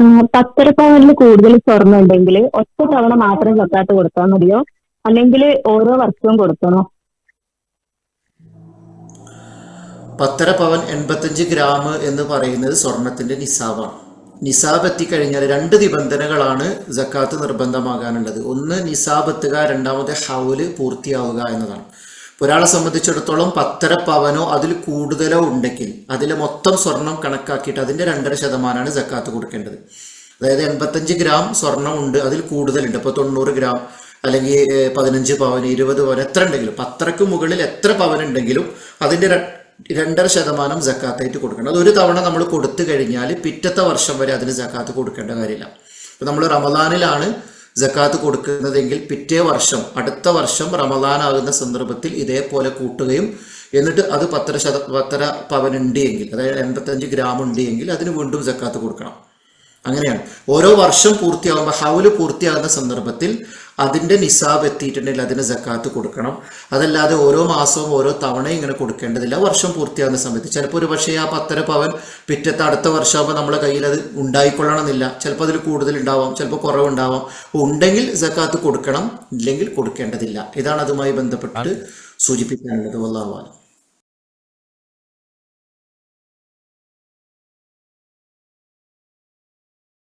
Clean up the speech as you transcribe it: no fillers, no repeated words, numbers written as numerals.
10.5 പവനിൽ കൂടുതൽ സ്വർണ്ണം ഉണ്ടെങ്കിൽ ഒറ്റ തവണ മാത്രം സക്കാത്ത് കൊടുത്താൽ മതിയോ? അല്ലെങ്കിൽ ഓരോ വർഷവും കൊടുക്കണോ? 10.5 പവൻ 85 ഗ്രാം എന്ന് പറയുന്നത് സ്വർണത്തിന്റെ നിസാബാണ്. നിസാബ് എത്തിക്കഴിഞ്ഞാൽ രണ്ട് നിബന്ധനകളാണ് ജക്കാത്ത് നിർബന്ധമാകാനുള്ളത്. ഒന്ന് നിസാബ് എത്തുക, രണ്ടാമത് ഹൗല് പൂർത്തിയാവുക എന്നതാണ്. ഒരാളെ സംബന്ധിച്ചിടത്തോളം 10.5 പവനോ അതിൽ കൂടുതലോ ഉണ്ടെങ്കിൽ അതിലെ മൊത്തം സ്വർണം കണക്കാക്കിയിട്ട് അതിന്റെ 2.5% ജക്കാത്ത് കൊടുക്കേണ്ടത്. അതായത് 85 ഗ്രാം സ്വർണം ഉണ്ട്, അതിൽ കൂടുതലുണ്ട്, ഇപ്പോൾ 90 ഗ്രാം അല്ലെങ്കിൽ 15 പവൻ 20 പവൻ എത്ര ഉണ്ടെങ്കിലും, 10ക്ക് മുകളിൽ എത്ര പവൻ ഉണ്ടെങ്കിലും അതിന്റെ 2.5% ജക്കാത്തായിട്ട് കൊടുക്കണം. അത് ഒരു തവണ നമ്മൾ കൊടുത്തു കഴിഞ്ഞാൽ പിറ്റത്തെ വർഷം വരെ അതിന് ജക്കാത്ത് കൊടുക്കേണ്ട കാര്യമില്ല. ഇപ്പം നമ്മൾ റമദാനിലാണ് ജക്കാത്ത് കൊടുക്കുന്നതെങ്കിൽ പിറ്റേ വർഷം അടുത്ത വർഷം റമദാൻ ആകുന്ന സന്ദർഭത്തിൽ ഇതേപോലെ കൂട്ടുകയും എന്നിട്ട് അത് 10.5 പവൻ ഉണ്ട് എങ്കിൽ, അതായത് 85 ഗ്രാം ഉണ്ട് എങ്കിൽ അതിന് വീണ്ടും ജക്കാത്ത് കൊടുക്കണം. അങ്ങനെയാണ് ഓരോ വർഷം പൂർത്തിയാകുമ്പോൾ ഹൗല് പൂർത്തിയാകുന്ന സന്ദർഭത്തിൽ അതിന്റെ നിസാബ് എത്തിയിട്ടുണ്ടെങ്കിൽ അതിന് ജക്കാത്ത് കൊടുക്കണം. അതല്ലാതെ ഓരോ മാസവും ഓരോ തവണ ഇങ്ങനെ കൊടുക്കേണ്ടതില്ല. വർഷം പൂർത്തിയാകുന്ന സമയത്ത് ചിലപ്പോൾ ഒരു പക്ഷേ ആ 10.5 പവൻ പിറ്റത്തെ അടുത്ത വർഷമാകുമ്പോൾ നമ്മുടെ കയ്യിൽ അത് ഉണ്ടായിക്കൊള്ളണമെന്നില്ല. ചിലപ്പോൾ അതിൽ കൂടുതൽ ഉണ്ടാവാം, ചിലപ്പോൾ കുറവുണ്ടാവാം. ഉണ്ടെങ്കിൽ ജക്കാത്ത് കൊടുക്കണം, ഇല്ലെങ്കിൽ കൊടുക്കേണ്ടതില്ല. ഇതാണ് അതുമായി ബന്ധപ്പെട്ട് സൂചിപ്പിക്കാനുള്ളത്. വല്ലാഹു അലം.